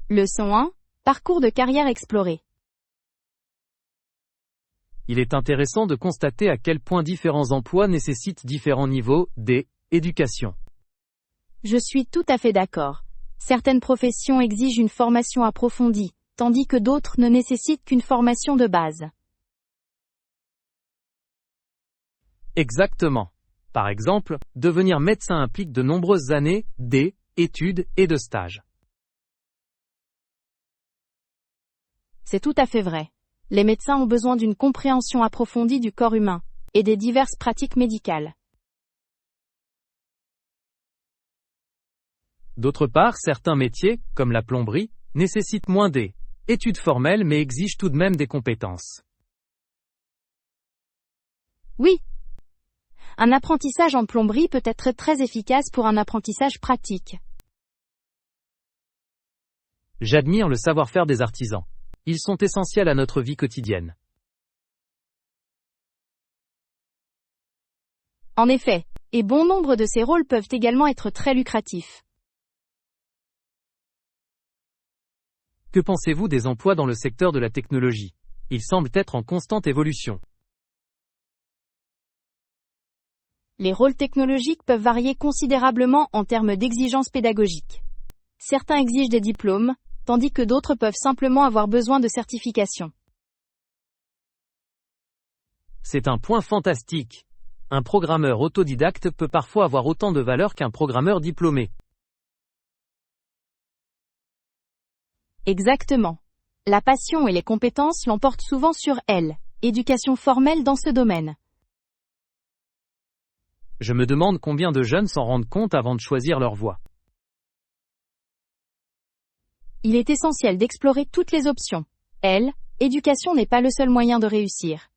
Leçon 1. Parcours de carrière exploré. Il est intéressant de constater à quel point différents emplois nécessitent différents niveaux d'éducation. Je suis tout à fait d'accord. Certaines professions exigent une formation approfondie, tandis que d'autres ne nécessitent qu'une formation de base. Exactement. Par exemple, devenir médecin implique de nombreuses années d'études et de stages. C'est tout à fait vrai. Les médecins ont besoin d'une compréhension approfondie du corps humain et des diverses pratiques médicales. D'autre part, certains métiers, comme la plomberie, nécessitent moins d'études formelles mais exigent tout de même des compétences. Oui. Un apprentissage en plomberie peut être très efficace pour un apprentissage pratique. J'admire le savoir-faire des artisans. Ils sont essentiels à notre vie quotidienne. En effet, et bon nombre de ces rôles peuvent également être très lucratifs. Que pensez-vous des emplois dans le secteur de la technologie? Ils semblent être en constante évolution. Les rôles technologiques peuvent varier considérablement en termes d'exigences pédagogiques. Certains exigent des diplômes, tandis que d'autres peuvent simplement avoir besoin de certifications. C'est un point fantastique. Un programmeur autodidacte peut parfois avoir autant de valeur qu'un programmeur diplômé. Exactement. La passion et les compétences l'emportent souvent sur l'éducation formelle dans ce domaine. Je me demande combien de jeunes s'en rendent compte avant de choisir leur voie. Il est essentiel d'explorer toutes les options. L'éducation n'est pas le seul moyen de réussir.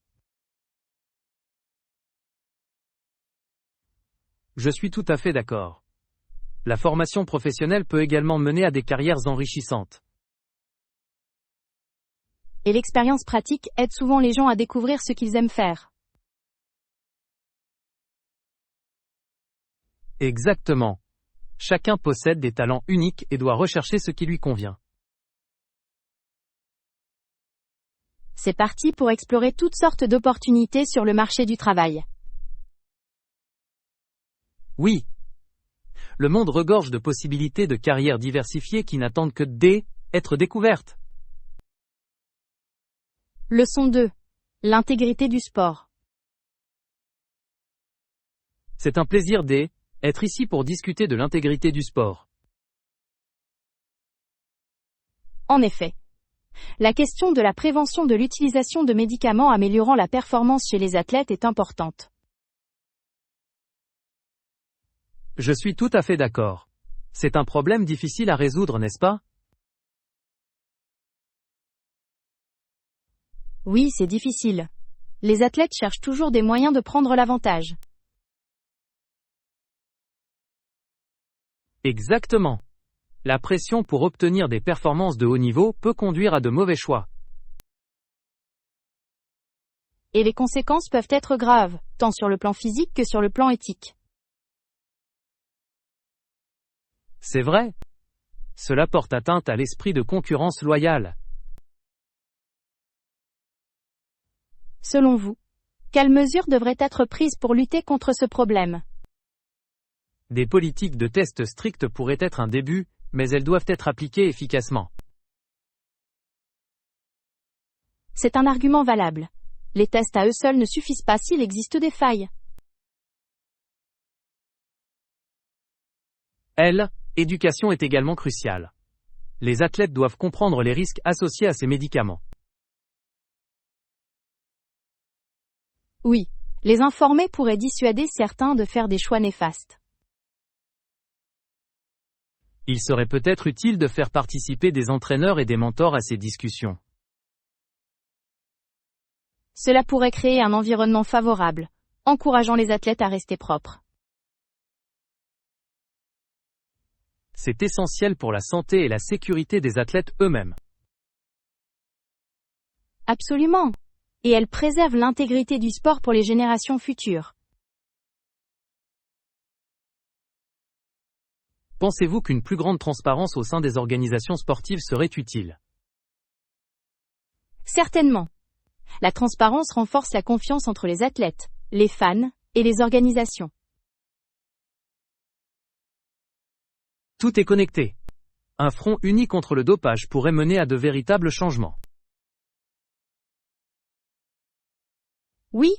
Je suis tout à fait d'accord. La formation professionnelle peut également mener à des carrières enrichissantes. Et l'expérience pratique aide souvent les gens à découvrir ce qu'ils aiment faire. Exactement. Chacun possède des talents uniques et doit rechercher ce qui lui convient. C'est parti pour explorer toutes sortes d'opportunités sur le marché du travail. Oui. Le monde regorge de possibilités de carrières diversifiées qui n'attendent que d'être découvertes. Leçon 2. L'intégrité du sport. C'est un plaisir d'être ici pour discuter de l'intégrité du sport. En effet. La question de la prévention de l'utilisation de médicaments améliorant la performance chez les athlètes est importante. Je suis tout à fait d'accord. C'est un problème difficile à résoudre, n'est-ce pas? Oui, c'est difficile. Les athlètes cherchent toujours des moyens de prendre l'avantage. Exactement. La pression pour obtenir des performances de haut niveau peut conduire à de mauvais choix. Et les conséquences peuvent être graves, tant sur le plan physique que sur le plan éthique. C'est vrai. Cela porte atteinte à l'esprit de concurrence loyale. Selon vous, quelles mesures devraient être prises pour lutter contre ce problème? Des politiques de tests strictes pourraient être un début, mais elles doivent être appliquées efficacement. C'est un argument valable. Les tests à eux seuls ne suffisent pas s'il existe des failles. L'éducation est également cruciale. Les athlètes doivent comprendre les risques associés à ces médicaments. Oui, les informer pourraient dissuader certains de faire des choix néfastes. Il serait peut-être utile de faire participer des entraîneurs et des mentors à ces discussions. Cela pourrait créer un environnement favorable, encourageant les athlètes à rester propres. C'est essentiel pour la santé et la sécurité des athlètes eux-mêmes. Absolument. Et elle préserve l'intégrité du sport pour les générations futures. Pensez-vous qu'une plus grande transparence au sein des organisations sportives serait utile? Certainement. La transparence renforce la confiance entre les athlètes, les fans et les organisations. Tout est connecté. Un front uni contre le dopage pourrait mener à de véritables changements. Oui,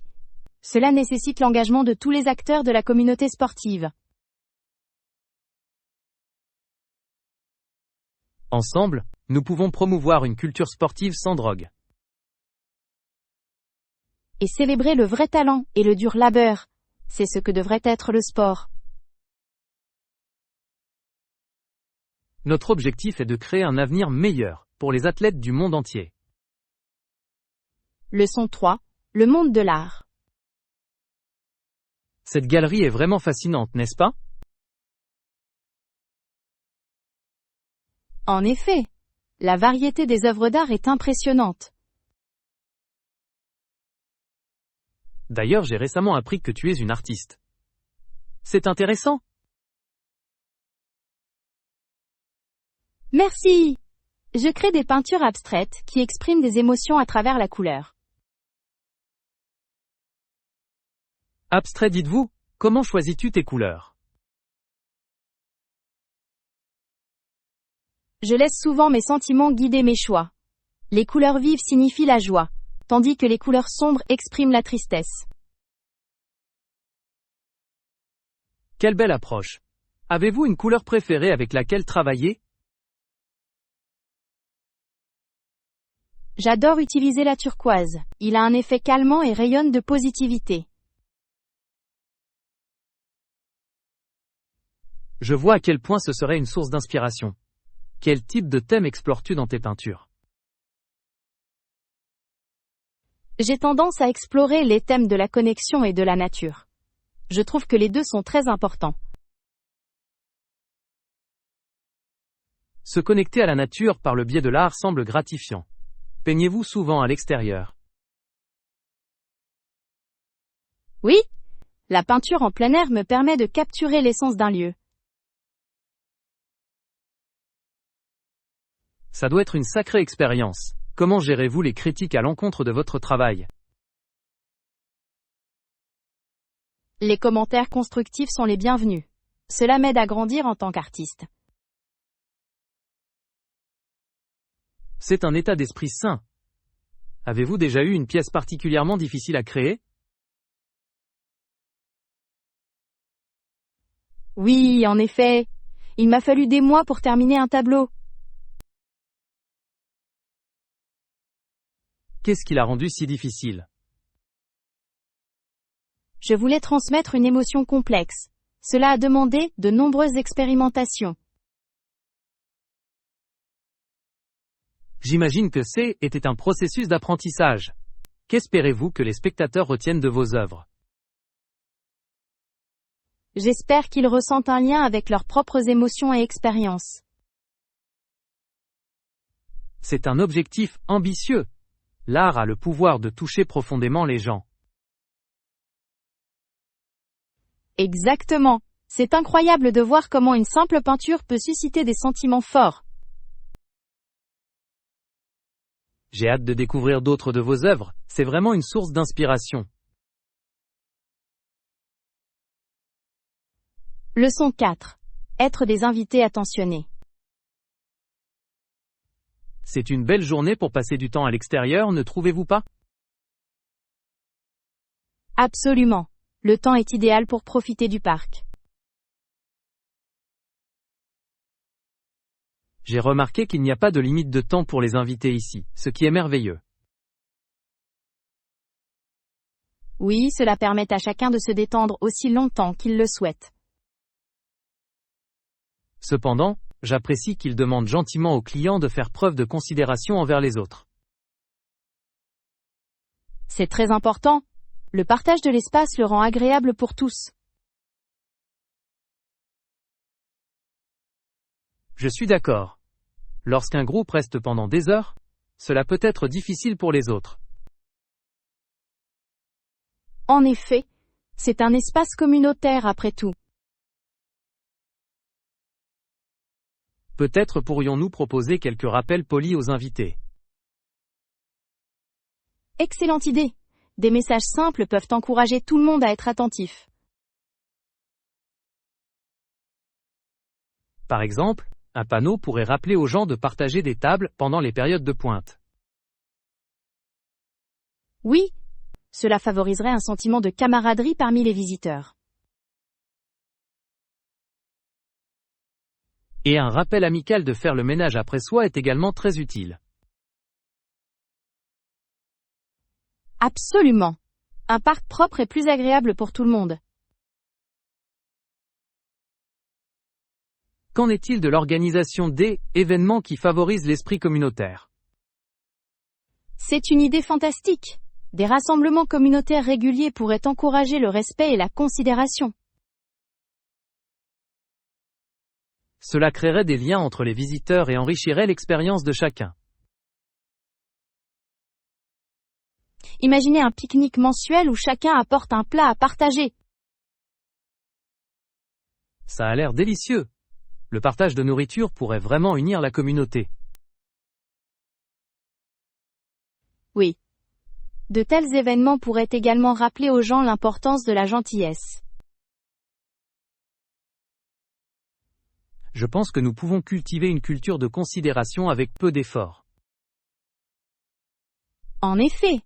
cela nécessite l'engagement de tous les acteurs de la communauté sportive. Ensemble, nous pouvons promouvoir une culture sportive sans drogue. Et célébrer le vrai talent et le dur labeur. C'est ce que devrait être le sport. Notre objectif est de créer un avenir meilleur pour les athlètes du monde entier. Leçon 3. Le monde de l'art. Cette galerie est vraiment fascinante, n'est-ce pas? En effet, la variété des œuvres d'art est impressionnante. D'ailleurs, j'ai récemment appris que tu es une artiste. C'est intéressant. Merci! Je crée des peintures abstraites qui expriment des émotions à travers la couleur. Abstrait, dites-vous? Comment choisis-tu tes couleurs? Je laisse souvent mes sentiments guider mes choix. Les couleurs vives signifient la joie, tandis que les couleurs sombres expriment la tristesse. Quelle belle approche. Avez-vous une couleur préférée avec laquelle travailler? J'adore utiliser la turquoise. Il a un effet calmant et rayonne de positivité. Je vois à quel point ce serait une source d'inspiration. Quel type de thème explores-tu dans tes peintures? J'ai tendance à explorer les thèmes de la connexion et de la nature. Je trouve que les deux sont très importants. Se connecter à la nature par le biais de l'art semble gratifiant. Peignez-vous souvent à l'extérieur? Oui, la peinture en plein air me permet de capturer l'essence d'un lieu. Ça doit être une sacrée expérience. Comment gérez-vous les critiques à l'encontre de votre travail? Les commentaires constructifs sont les bienvenus. Cela m'aide à grandir en tant qu'artiste. C'est un état d'esprit sain. Avez-vous déjà eu une pièce particulièrement difficile à créer? Oui, en effet. Il m'a fallu des mois pour terminer un tableau. Qu'est-ce qui l'a rendu si difficile? Je voulais transmettre une émotion complexe. Cela a demandé de nombreuses expérimentations. J'imagine que était un processus d'apprentissage. Qu'espérez-vous que les spectateurs retiennent de vos œuvres? J'espère qu'ils ressentent un lien avec leurs propres émotions et expériences. C'est un objectif ambitieux. L'art a le pouvoir de toucher profondément les gens. Exactement. C'est incroyable de voir comment une simple peinture peut susciter des sentiments forts. J'ai hâte de découvrir d'autres de vos œuvres, c'est vraiment une source d'inspiration. Leçon 4. Être des invités attentionnés. C'est une belle journée pour passer du temps à l'extérieur, ne trouvez-vous pas? Absolument. Le temps est idéal pour profiter du parc. J'ai remarqué qu'il n'y a pas de limite de temps pour les invités ici, ce qui est merveilleux. Oui, cela permet à chacun de se détendre aussi longtemps qu'il le souhaite. Cependant, j'apprécie qu'ils demandent gentiment aux clients de faire preuve de considération envers les autres. C'est très important. Le partage de l'espace le rend agréable pour tous. Je suis d'accord. Lorsqu'un groupe reste pendant des heures, cela peut être difficile pour les autres. En effet, c'est un espace communautaire après tout. Peut-être pourrions-nous proposer quelques rappels polis aux invités. Excellente idée. Des messages simples peuvent encourager tout le monde à être attentif. Par exemple, un panneau pourrait rappeler aux gens de partager des tables pendant les périodes de pointe. Oui, cela favoriserait un sentiment de camaraderie parmi les visiteurs. Et un rappel amical de faire le ménage après soi est également très utile. Absolument. Un parc propre est plus agréable pour tout le monde. Qu'en est-il de l'organisation des événements qui favorisent l'esprit communautaire? C'est une idée fantastique. Des rassemblements communautaires réguliers pourraient encourager le respect et la considération. Cela créerait des liens entre les visiteurs et enrichirait l'expérience de chacun. Imaginez un pique-nique mensuel où chacun apporte un plat à partager. Ça a l'air délicieux. Le partage de nourriture pourrait vraiment unir la communauté. Oui. De tels événements pourraient également rappeler aux gens l'importance de la gentillesse. Je pense que nous pouvons cultiver une culture de considération avec peu d'efforts. En effet,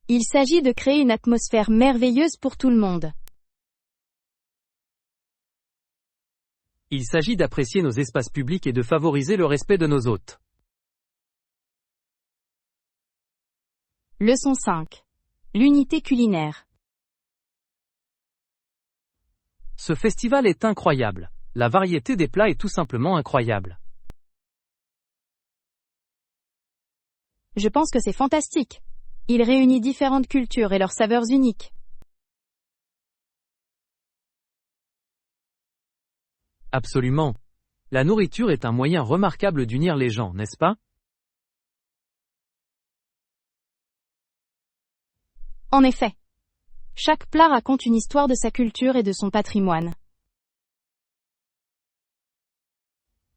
il s'agit de créer une atmosphère merveilleuse pour tout le monde. Il s'agit d'apprécier nos espaces publics et de favoriser le respect de nos hôtes. Leçon 5. L'unité culinaire. Ce festival est incroyable. La variété des plats est tout simplement incroyable. Je pense que c'est fantastique. Il réunit différentes cultures et leurs saveurs uniques. Absolument. La nourriture est un moyen remarquable d'unir les gens, n'est-ce pas? En effet. Chaque plat raconte une histoire de sa culture et de son patrimoine.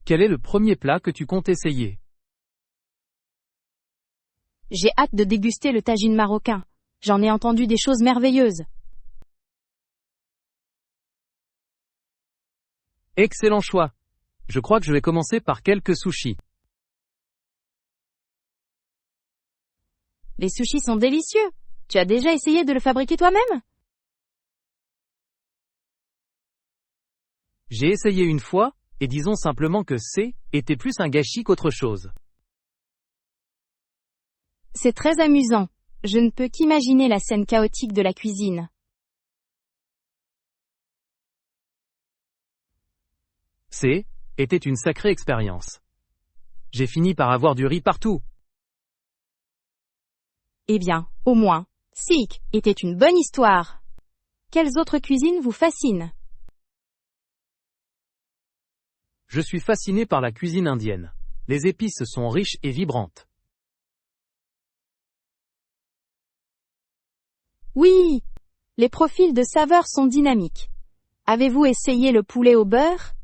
Quel est le premier plat que tu comptes essayer? J'ai hâte de déguster le tagine marocain. J'en ai entendu des choses merveilleuses. Excellent choix. Je crois que je vais commencer par quelques sushis. Les sushis sont délicieux. Tu as déjà essayé de le fabriquer toi-même? J'ai essayé une fois, et disons simplement que était plus un gâchis qu'autre chose. C'est très amusant. Je ne peux qu'imaginer la scène chaotique de la cuisine. Était une sacrée expérience. J'ai fini par avoir du riz partout. Eh bien, au moins, était une bonne histoire. Quelles autres cuisines vous fascinent? Je suis fasciné par la cuisine indienne. Les épices sont riches et vibrantes. Oui! Les profils de saveurs sont dynamiques. Avez-vous essayé le poulet au beurre?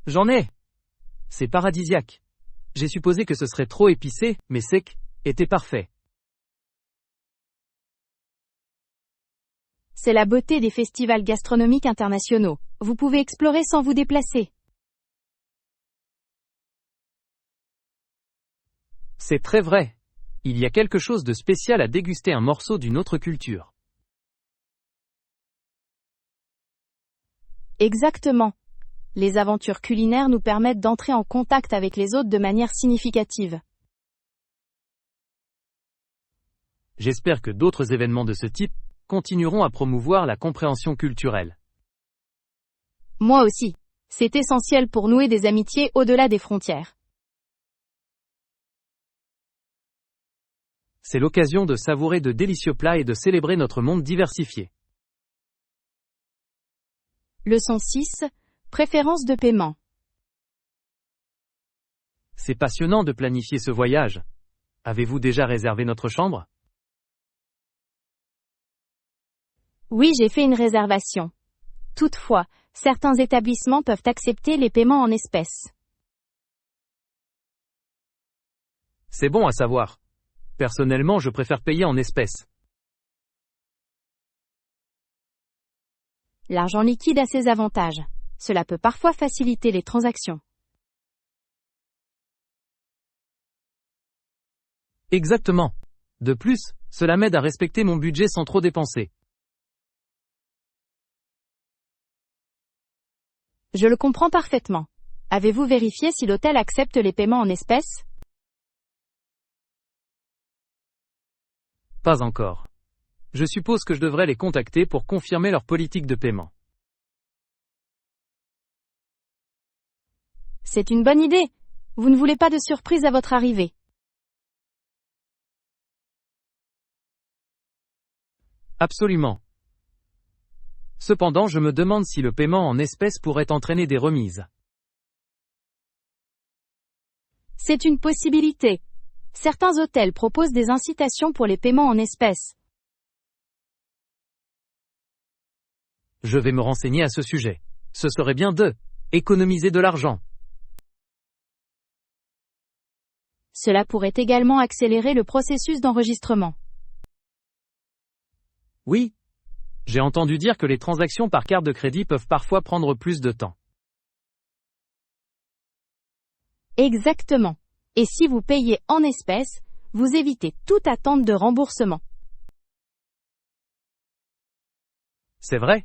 J'en ai. C'est paradisiaque. J'ai supposé que ce serait trop épicé, mais était parfait. C'est la beauté des festivals gastronomiques internationaux. Vous pouvez explorer sans vous déplacer. C'est très vrai. Il y a quelque chose de spécial à déguster un morceau d'une autre culture. Exactement. Les aventures culinaires nous permettent d'entrer en contact avec les autres de manière significative. J'espère que d'autres événements de ce type continueront à promouvoir la compréhension culturelle. Moi aussi. C'est essentiel pour nouer des amitiés au-delà des frontières. C'est l'occasion de savourer de délicieux plats et de célébrer notre monde diversifié. Leçon 6. Préférence de paiement. C'est passionnant de planifier ce voyage. Avez-vous déjà réservé notre chambre? Oui, j'ai fait une réservation. Toutefois, certains établissements peuvent accepter les paiements en espèces. C'est bon à savoir. Personnellement, je préfère payer en espèces. L'argent liquide a ses avantages. Cela peut parfois faciliter les transactions. Exactement. De plus, cela m'aide à respecter mon budget sans trop dépenser. Je le comprends parfaitement. Avez-vous vérifié si l'hôtel accepte les paiements en espèces? Pas encore. Je suppose que je devrais les contacter pour confirmer leur politique de paiement. C'est une bonne idée. Vous ne voulez pas de surprise à votre arrivée. Absolument. Cependant, je me demande si le paiement en espèces pourrait entraîner des remises. C'est une possibilité. Certains hôtels proposent des incitations pour les paiements en espèces. Je vais me renseigner à ce sujet. Ce serait bien de économiser de l'argent. Cela pourrait également accélérer le processus d'enregistrement. Oui. J'ai entendu dire que les transactions par carte de crédit peuvent parfois prendre plus de temps. Exactement. Et si vous payez en espèces, vous évitez toute attente de remboursement. C'est vrai.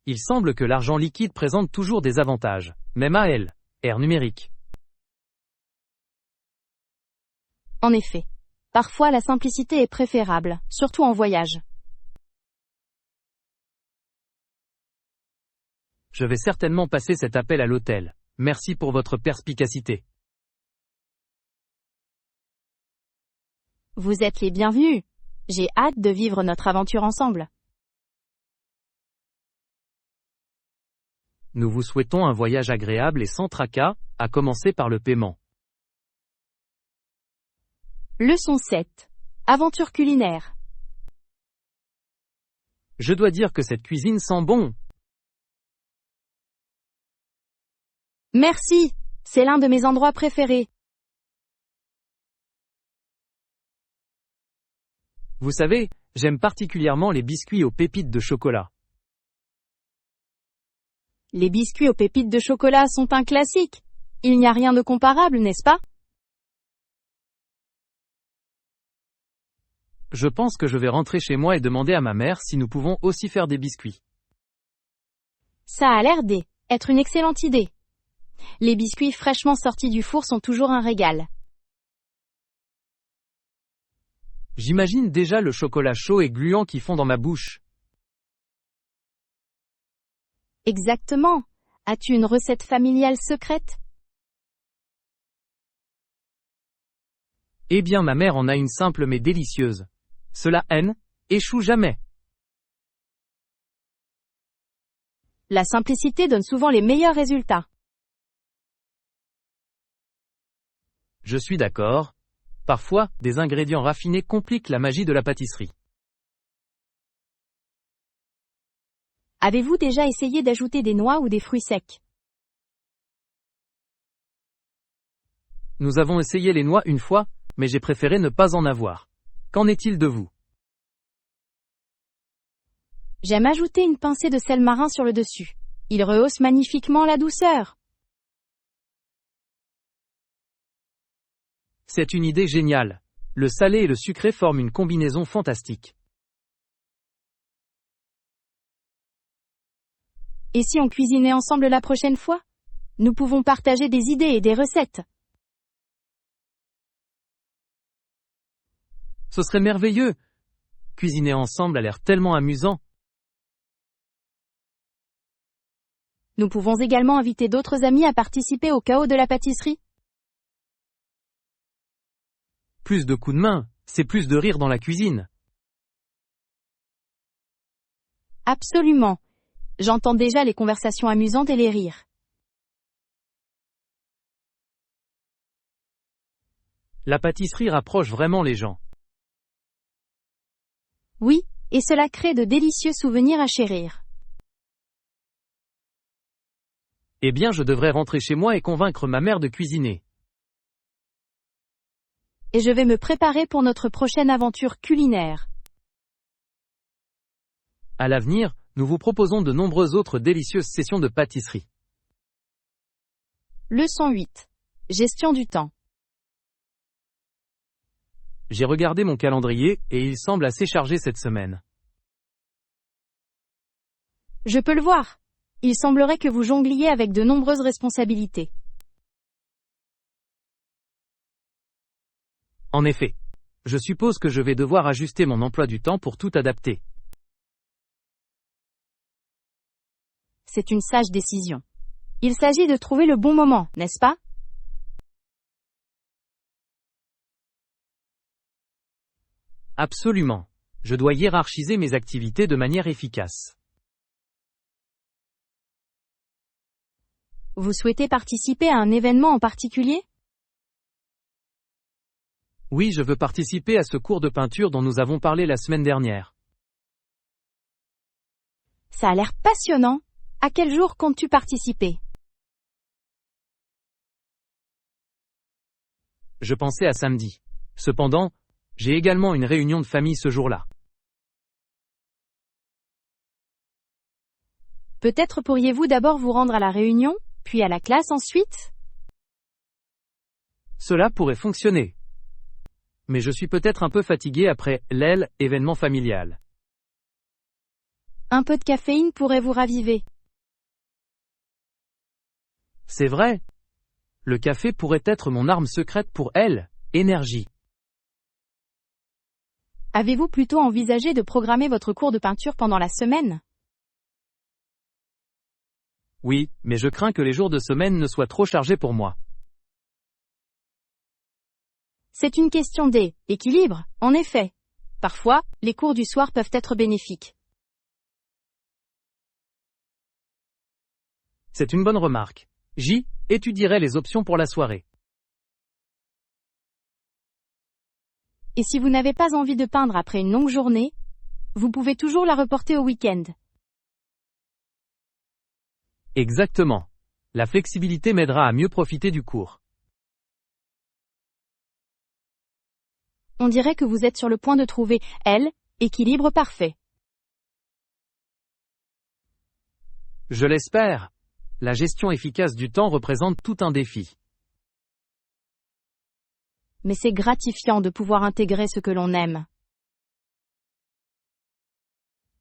Il semble que l'argent liquide présente toujours des avantages, même à elle, ère numérique. En effet. Parfois la simplicité est préférable, surtout en voyage. Je vais certainement passer cet appel à l'hôtel. Merci pour votre perspicacité. Vous êtes les bienvenus. J'ai hâte de vivre notre aventure ensemble. Nous vous souhaitons un voyage agréable et sans tracas, à commencer par le paiement. Leçon 7. Aventure culinaire. Je dois dire que cette cuisine sent bon. Merci. C'est l'un de mes endroits préférés. Vous savez, j'aime particulièrement les biscuits aux pépites de chocolat. Les biscuits aux pépites de chocolat sont un classique. Il n'y a rien de comparable, n'est-ce pas? Je pense que je vais rentrer chez moi et demander à ma mère si nous pouvons aussi faire des biscuits. Ça a l'air d'être une excellente idée. Les biscuits fraîchement sortis du four sont toujours un régal. J'imagine déjà le chocolat chaud et gluant qui fond dans ma bouche. Exactement. As-tu une recette familiale secrète? Eh bien ma mère en a une simple mais délicieuse. Cela échoue jamais. La simplicité donne souvent les meilleurs résultats. Je suis d'accord. Parfois, des ingrédients raffinés compliquent la magie de la pâtisserie. Avez-vous déjà essayé d'ajouter des noix ou des fruits secs? Nous avons essayé les noix une fois, mais j'ai préféré ne pas en avoir. Qu'en est-il de vous? J'aime ajouter une pincée de sel marin sur le dessus. Il rehausse magnifiquement la douceur. C'est une idée géniale. Le salé et le sucré forment une combinaison fantastique. Et si on cuisinait ensemble la prochaine fois? Nous pouvons partager des idées et des recettes. Ce serait merveilleux. Cuisiner ensemble a l'air tellement amusant. Nous pouvons également inviter d'autres amis à participer au chaos de la pâtisserie. Plus de coups de main, c'est plus de rire dans la cuisine. Absolument. J'entends déjà les conversations amusantes et les rires. La pâtisserie rapproche vraiment les gens. Oui, et cela crée de délicieux souvenirs à chérir. Eh bien, je devrais rentrer chez moi et convaincre ma mère de cuisiner. Et je vais me préparer pour notre prochaine aventure culinaire. À l'avenir, nous vous proposons de nombreuses autres délicieuses sessions de pâtisserie. Leçon 8. Gestion du temps. J'ai regardé mon calendrier, et il semble assez chargé cette semaine. Je peux le voir. Il semblerait que vous jongliez avec de nombreuses responsabilités. En effet. Je suppose que je vais devoir ajuster mon emploi du temps pour tout adapter. C'est une sage décision. Il s'agit de trouver le bon moment, n'est-ce pas? Absolument. Je dois hiérarchiser mes activités de manière efficace. Vous souhaitez participer à un événement en particulier? Oui, je veux participer à ce cours de peinture dont nous avons parlé la semaine dernière. Ça a l'air passionnant. À quel jour comptes-tu participer? Je pensais à samedi. Cependant, j'ai également une réunion de famille ce jour-là. Peut-être pourriez-vous d'abord vous rendre à la réunion, puis à la classe ensuite? Cela pourrait fonctionner. Mais je suis peut-être un peu fatigué après l'événement familial. Un peu de caféine pourrait vous raviver. C'est vrai. Le café pourrait être mon arme secrète pour énergie. Avez-vous plutôt envisagé de programmer votre cours de peinture pendant la semaine? Oui, mais je crains que les jours de semaine ne soient trop chargés pour moi. C'est une question d'équilibre, en effet. Parfois, les cours du soir peuvent être bénéfiques. C'est une bonne remarque. J'y étudierai les options pour la soirée. Et si vous n'avez pas envie de peindre après une longue journée, vous pouvez toujours la reporter au week-end. Exactement. La flexibilité m'aidera à mieux profiter du cours. On dirait que vous êtes sur le point de trouver, équilibre parfait. Je l'espère. La gestion efficace du temps représente tout un défi. Mais c'est gratifiant de pouvoir intégrer ce que l'on aime.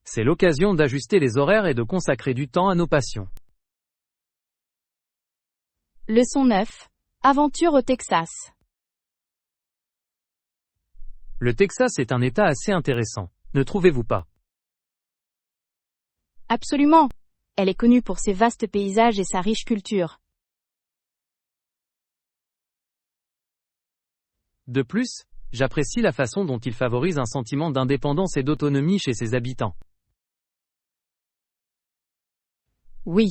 C'est l'occasion d'ajuster les horaires et de consacrer du temps à nos passions. Leçon 9. Aventure au Texas. Le Texas est un État assez intéressant, ne trouvez-vous pas? Absolument. Elle est connue pour ses vastes paysages et sa riche culture. De plus, j'apprécie la façon dont il favorise un sentiment d'indépendance et d'autonomie chez ses habitants. Oui.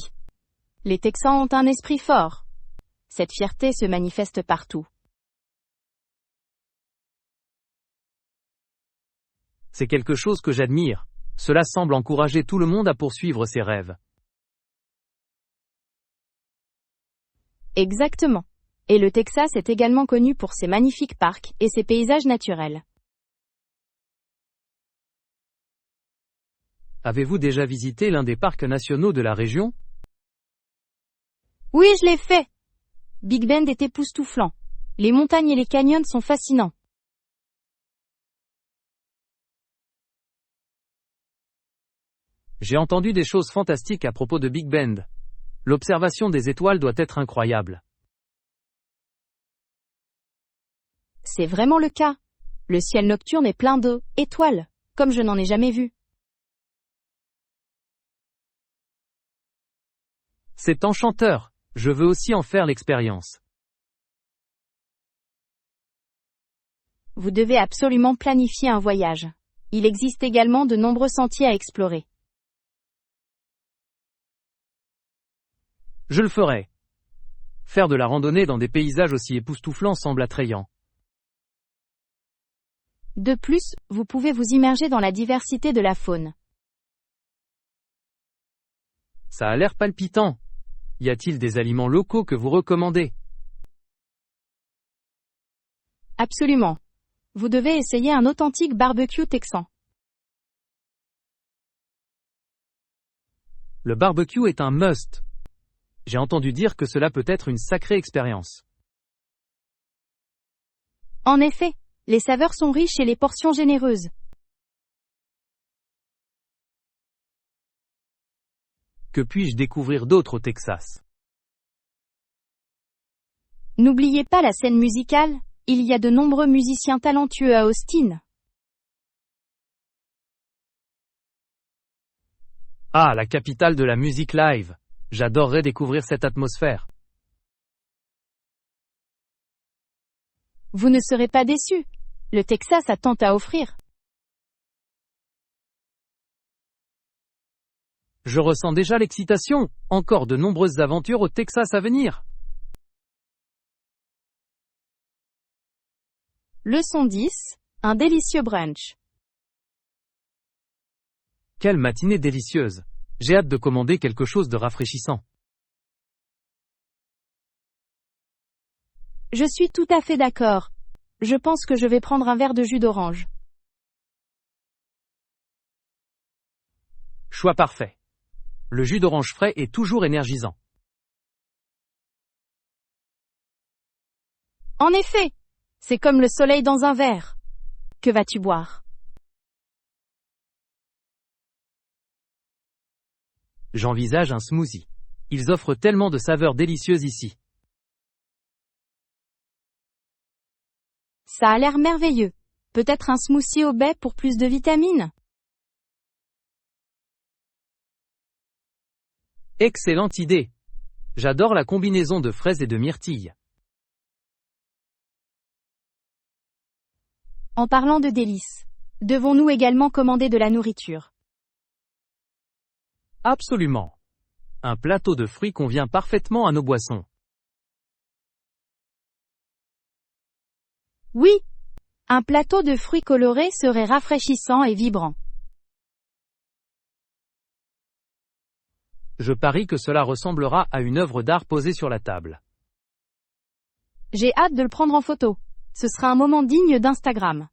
Les Texans ont un esprit fort. Cette fierté se manifeste partout. C'est quelque chose que j'admire. Cela semble encourager tout le monde à poursuivre ses rêves. Exactement. Et le Texas est également connu pour ses magnifiques parcs et ses paysages naturels. Avez-vous déjà visité l'un des parcs nationaux de la région? Oui, je l'ai fait. Big Bend est époustouflant. Les montagnes et les canyons sont fascinants. J'ai entendu des choses fantastiques à propos de Big Bend. L'observation des étoiles doit être incroyable. C'est vraiment le cas. Le ciel nocturne est plein d'étoiles, comme je n'en ai jamais vu. C'est enchanteur. Je veux aussi en faire l'expérience. Vous devez absolument planifier un voyage. Il existe également de nombreux sentiers à explorer. Je le ferai. Faire de la randonnée dans des paysages aussi époustouflants semble attrayant. De plus, vous pouvez vous immerger dans la diversité de la faune. Ça a l'air palpitant. Y a-t-il des aliments locaux que vous recommandez? Absolument. Vous devez essayer un authentique barbecue texan. Le barbecue est un must. J'ai entendu dire que cela peut être une sacrée expérience. En effet, les saveurs sont riches et les portions généreuses. Que puis-je découvrir d'autre au Texas? N'oubliez pas la scène musicale, il y a de nombreux musiciens talentueux à Austin. Ah, la capitale de la musique live. J'adorerais découvrir cette atmosphère. Vous ne serez pas déçus. Le Texas a tant à offrir. Je ressens déjà l'excitation. Encore de nombreuses aventures au Texas à venir. Leçon 10. Un délicieux brunch. Quelle matinée délicieuse. J'ai hâte de commander quelque chose de rafraîchissant. Je suis tout à fait d'accord. Je pense que je vais prendre un verre de jus d'orange. Choix parfait. Le jus d'orange frais est toujours énergisant. En effet, c'est comme le soleil dans un verre. Que vas-tu boire? J'envisage un smoothie. Ils offrent tellement de saveurs délicieuses ici. Ça a l'air merveilleux. Peut-être un smoothie au baies pour plus de vitamines? Excellente idée. J'adore la combinaison de fraises et de myrtilles. En parlant de délices, devons-nous également commander de la nourriture? Absolument. Un plateau de fruits convient parfaitement à nos boissons. Oui, un plateau de fruits colorés serait rafraîchissant et vibrant. Je parie que cela ressemblera à une œuvre d'art posée sur la table. J'ai hâte de le prendre en photo. Ce sera un moment digne d'Instagram.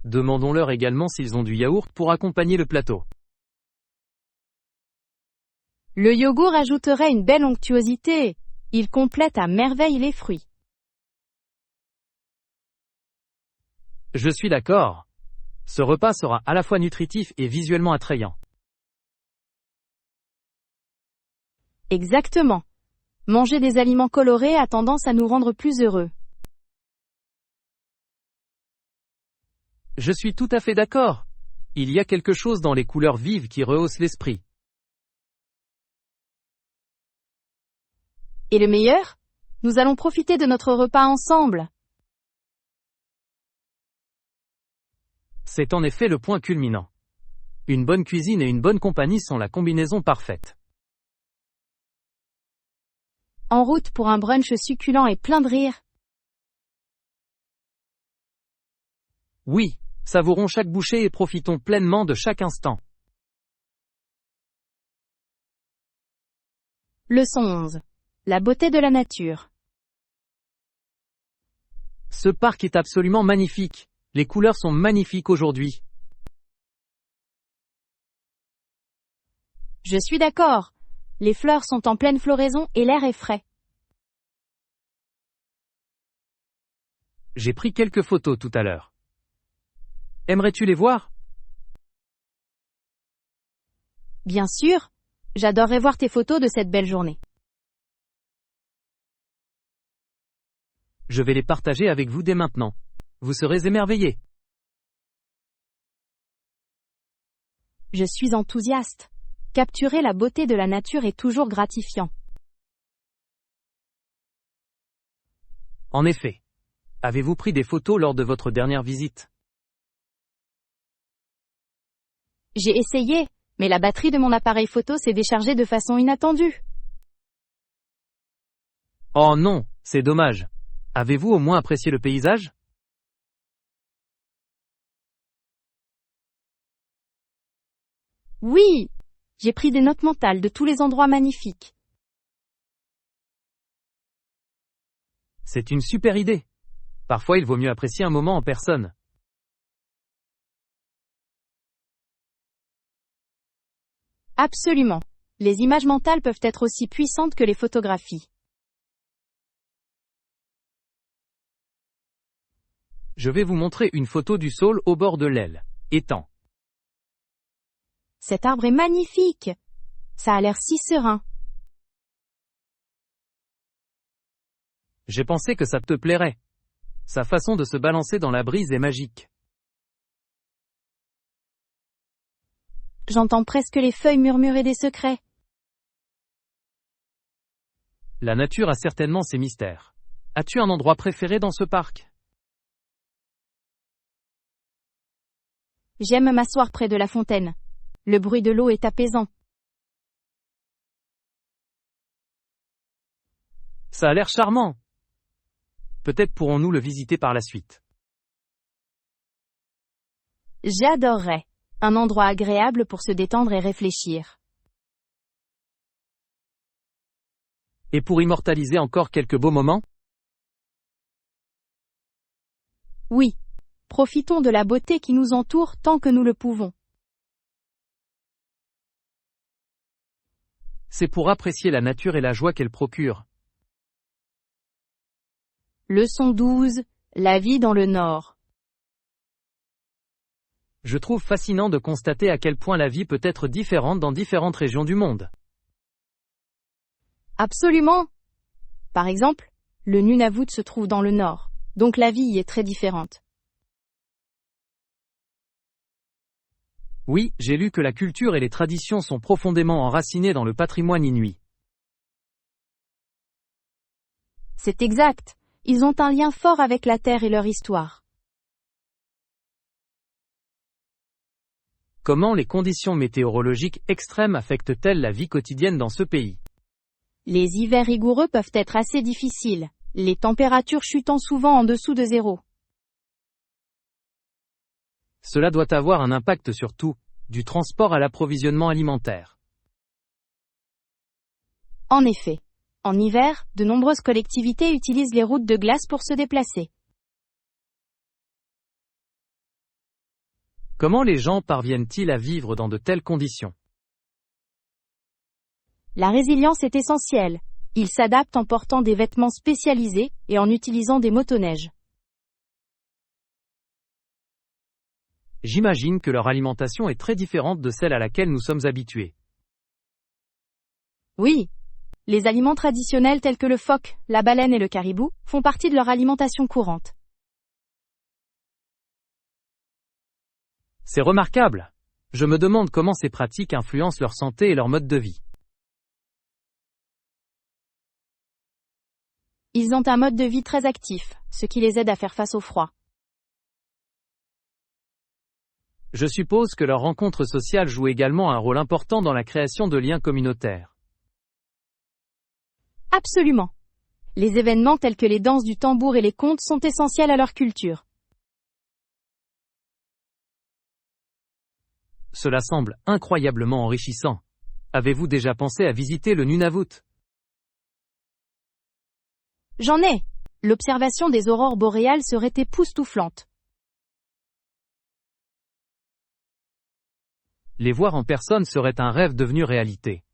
Demandons-leur également s'ils ont du yaourt pour accompagner le plateau. Le yogourt ajouterait une belle onctuosité. Il complète à merveille les fruits. Je suis d'accord. Ce repas sera à la fois nutritif et visuellement attrayant. Exactement. Manger des aliments colorés a tendance à nous rendre plus heureux. Je suis tout à fait d'accord. Il y a quelque chose dans les couleurs vives qui rehausse l'esprit. Et le meilleur? Nous allons profiter de notre repas ensemble. C'est en effet le point culminant. Une bonne cuisine et une bonne compagnie sont la combinaison parfaite. En route pour un brunch succulent et plein de rire. Oui, savourons chaque bouchée et profitons pleinement de chaque instant. Leçon 11. La beauté de la nature. Ce parc est absolument magnifique. Les couleurs sont magnifiques aujourd'hui. Je suis d'accord. Les fleurs sont en pleine floraison et l'air est frais. J'ai pris quelques photos tout à l'heure. Aimerais-tu les voir? Bien sûr. J'adorerais voir tes photos de cette belle journée. Je vais les partager avec vous dès maintenant. Vous serez émerveillés. Je suis enthousiaste. Capturer la beauté de la nature est toujours gratifiant. En effet. Avez-vous pris des photos lors de votre dernière visite? J'ai essayé, mais la batterie de mon appareil photo s'est déchargée de façon inattendue. Oh non, c'est dommage. Avez-vous au moins apprécié le paysage? Oui! J'ai pris des notes mentales de tous les endroits magnifiques. C'est une super idée. Parfois il vaut mieux apprécier un moment en personne. Absolument. Les images mentales peuvent être aussi puissantes que les photographies. Je vais vous montrer une photo du saule au bord de l'Aile. Étang. Cet arbre est magnifique. Ça a l'air si serein. J'ai pensé que ça te plairait. Sa façon de se balancer dans la brise est magique. J'entends presque les feuilles murmurer des secrets. La nature a certainement ses mystères. As-tu un endroit préféré dans ce parc? J'aime m'asseoir près de la fontaine. Le bruit de l'eau est apaisant. Ça a l'air charmant. Peut-être pourrons-nous le visiter par la suite. J'adorerais. Un endroit agréable pour se détendre et réfléchir. Et pour immortaliser encore quelques beaux moments? Oui. Profitons de la beauté qui nous entoure tant que nous le pouvons. C'est pour apprécier la nature et la joie qu'elle procure. Leçon 12. La vie dans le Nord. Je trouve fascinant de constater à quel point la vie peut être différente dans différentes régions du monde. Absolument. Par exemple, le Nunavut se trouve dans le Nord, donc la vie y est très différente. Oui, j'ai lu que la culture et les traditions sont profondément enracinées dans le patrimoine inuit. C'est exact. Ils ont un lien fort avec la terre et leur histoire. Comment les conditions météorologiques extrêmes affectent-elles la vie quotidienne dans ce pays? Les hivers rigoureux peuvent être assez difficiles, les températures chutant souvent en dessous de zéro. Cela doit avoir un impact sur tout, du transport à l'approvisionnement alimentaire. En effet. En hiver, de nombreuses collectivités utilisent les routes de glace pour se déplacer. Comment les gens parviennent-ils à vivre dans de telles conditions? La résilience est essentielle. Ils s'adaptent en portant des vêtements spécialisés et en utilisant des motoneiges. J'imagine que leur alimentation est très différente de celle à laquelle nous sommes habitués. Oui. Les aliments traditionnels tels que le phoque, la baleine et le caribou font partie de leur alimentation courante. C'est remarquable. Je me demande comment ces pratiques influencent leur santé et leur mode de vie. Ils ont un mode de vie très actif, ce qui les aide à faire face au froid. Je suppose que leur rencontre sociale joue également un rôle important dans la création de liens communautaires. Absolument. Les événements tels que les danses du tambour et les contes sont essentiels à leur culture. Cela semble incroyablement enrichissant. Avez-vous déjà pensé à visiter le Nunavut? J'en ai. L'observation des aurores boréales serait époustouflante. Les voir en personne serait un rêve devenu réalité.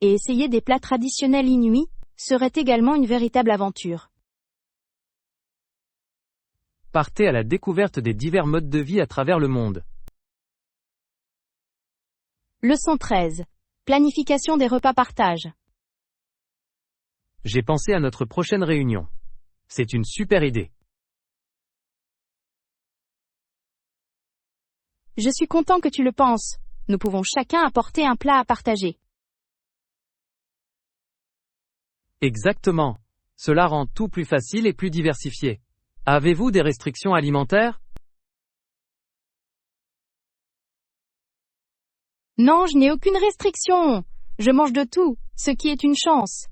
Et essayer des plats traditionnels inuits serait également une véritable aventure. Partez à la découverte des divers modes de vie à travers le monde. Leçon 13. Planification des repas partage. J'ai pensé à notre prochaine réunion. C'est une super idée. Je suis content que tu le penses. Nous pouvons chacun apporter un plat à partager. Exactement. Cela rend tout plus facile et plus diversifié. Avez-vous des restrictions alimentaires? Non, je n'ai aucune restriction. Je mange de tout, ce qui est une chance.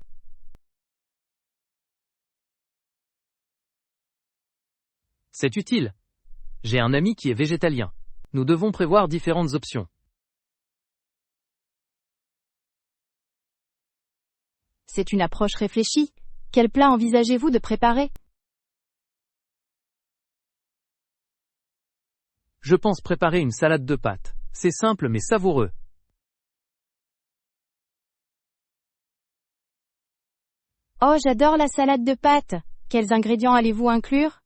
C'est utile. J'ai un ami qui est végétalien. nous devons prévoir différentes options. C'est une approche réfléchie. Quel plat envisagez-vous de préparer? Je pense préparer une salade de pâtes. C'est simple mais savoureux. Oh, j'adore la salade de pâtes. Quels ingrédients allez-vous inclure?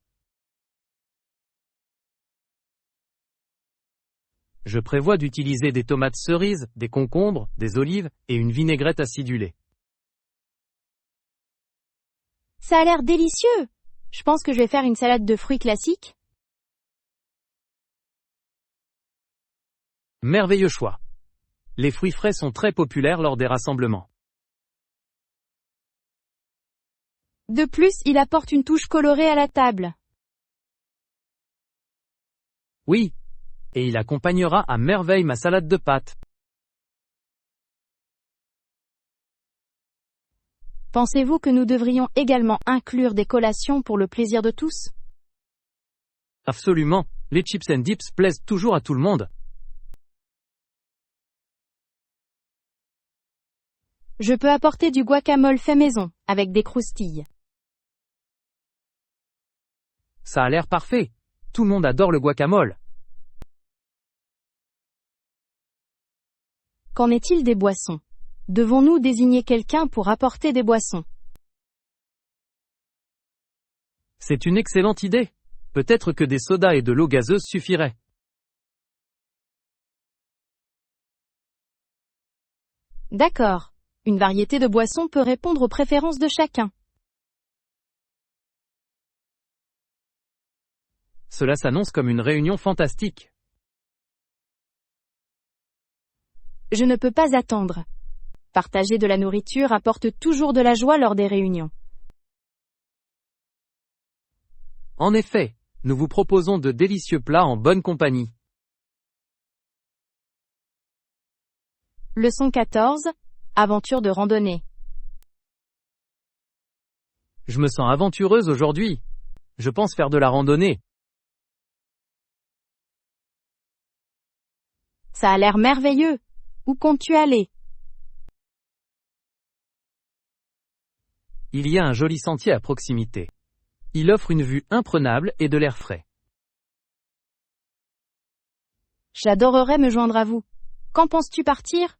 Je prévois d'utiliser des tomates cerises, des concombres, des olives et une vinaigrette acidulée. Ça a l'air délicieux. Je pense que je vais faire une salade de fruits classique. Merveilleux choix. Les fruits frais sont très populaires lors des rassemblements. De plus, il apporte une touche colorée à la table. Oui. Et il accompagnera à merveille ma salade de pâtes. Pensez-vous que nous devrions également inclure des collations pour le plaisir de tous? Absolument. Les chips and dips plaisent toujours à tout le monde. Je peux apporter du guacamole fait maison, avec des croustilles. Ça a l'air parfait. Tout le monde adore le guacamole. Qu'en est-il des boissons? Devons-nous désigner quelqu'un pour apporter des boissons? C'est une excellente idée. Peut-être que des sodas et de l'eau gazeuse suffiraient. D'accord. Une variété de boissons peut répondre aux préférences de chacun. Cela s'annonce comme une réunion fantastique. Je ne peux pas attendre. Partager de la nourriture apporte toujours de la joie lors des réunions. En effet, nous vous proposons de délicieux plats en bonne compagnie. Leçon 14. Aventure de randonnée. Je me sens aventureuse aujourd'hui. Je pense faire de la randonnée. Ça a l'air merveilleux. Où comptes-tu aller? Il y a un joli sentier à proximité. Il offre une vue imprenable et de l'air frais. J'adorerais me joindre à vous. Quand penses-tu partir?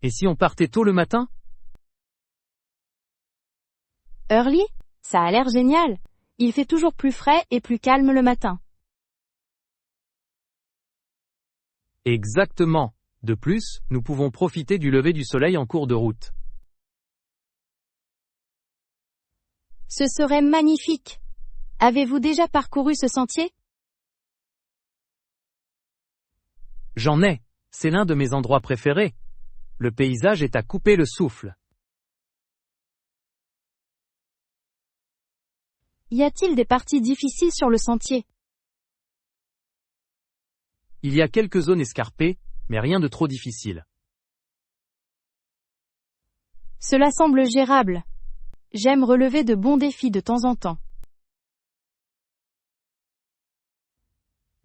Et si on partait tôt le matin? Early? Ça a l'air génial. Il fait toujours plus frais et plus calme le matin. Exactement. De plus, nous pouvons profiter du lever du soleil en cours de route. Ce serait magnifique. Avez-vous déjà parcouru ce sentier? J'en ai. C'est l'un de mes endroits préférés. Le paysage est à couper le souffle. Y a-t-il des parties difficiles sur le sentier? Il y a quelques zones escarpées, mais rien de trop difficile. Cela semble gérable. J'aime relever de bons défis de temps en temps.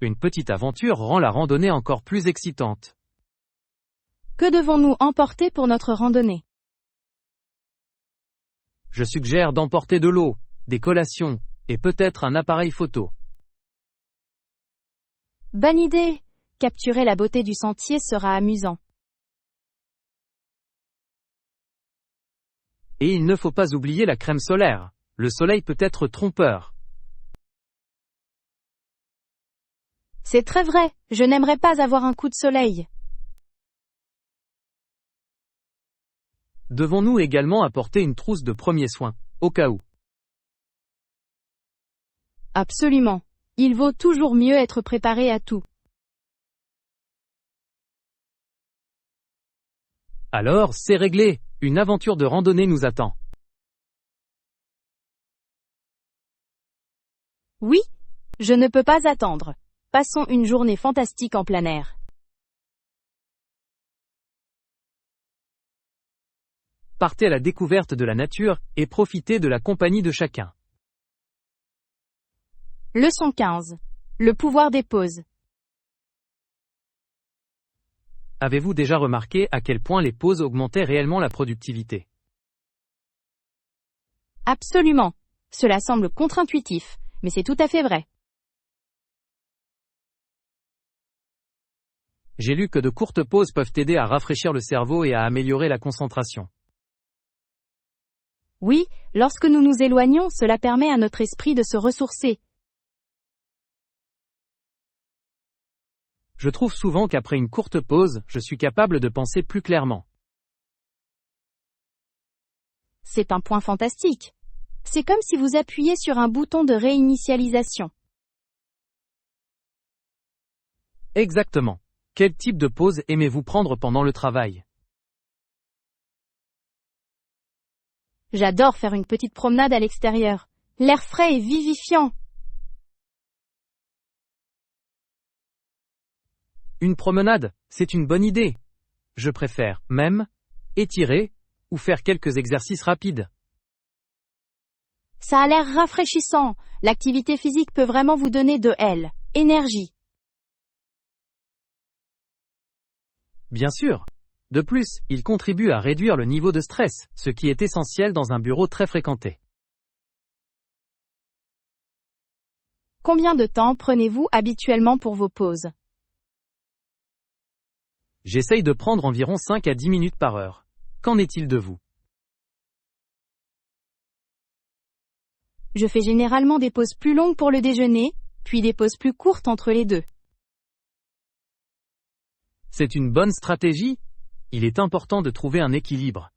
Une petite aventure rend la randonnée encore plus excitante. Que devons-nous emporter pour notre randonnée? Je suggère d'emporter de l'eau, des collations, et peut-être un appareil photo. Bonne idée! Capturer la beauté du sentier sera amusant. Et il ne faut pas oublier la crème solaire. Le soleil peut être trompeur. C'est très vrai, je n'aimerais pas avoir un coup de soleil. Devons-nous également apporter une trousse de premiers soins, au cas où? Absolument. Il vaut toujours mieux être préparé à tout. Alors, c'est réglé. Une aventure de randonnée nous attend. Oui, je ne peux pas attendre. Passons une journée fantastique en plein air. Partez à la découverte de la nature et profitez de la compagnie de chacun. Leçon 15. Le pouvoir des pauses. Avez-vous déjà remarqué à quel point les pauses augmentaient réellement la productivité? Absolument. Cela semble contre-intuitif, mais c'est tout à fait vrai. J'ai lu que de courtes pauses peuvent aider à rafraîchir le cerveau et à améliorer la concentration. Oui, lorsque nous nous éloignons, cela permet à notre esprit de se ressourcer. Je trouve souvent qu'après une courte pause, je suis capable de penser plus clairement. C'est un point fantastique. C'est comme si vous appuyez sur un bouton de réinitialisation. Exactement. Quel type de pause aimez-vous prendre pendant le travail? J'adore faire une petite promenade à l'extérieur. L'air frais est vivifiant. Une promenade, c'est une bonne idée. Je préfère, même, étirer, ou faire quelques exercices rapides. Ça a l'air rafraîchissant. L'activité physique peut vraiment vous donner de l'énergie. Bien sûr. De plus, il contribue à réduire le niveau de stress, ce qui est essentiel dans un bureau très fréquenté. Combien de temps prenez-vous habituellement pour vos pauses? J'essaye de prendre environ 5 à 10 minutes par heure. Qu'en est-il de vous? Je fais généralement des pauses plus longues pour le déjeuner, puis des pauses plus courtes entre les deux. C'est une bonne stratégie. Il est important de trouver un équilibre.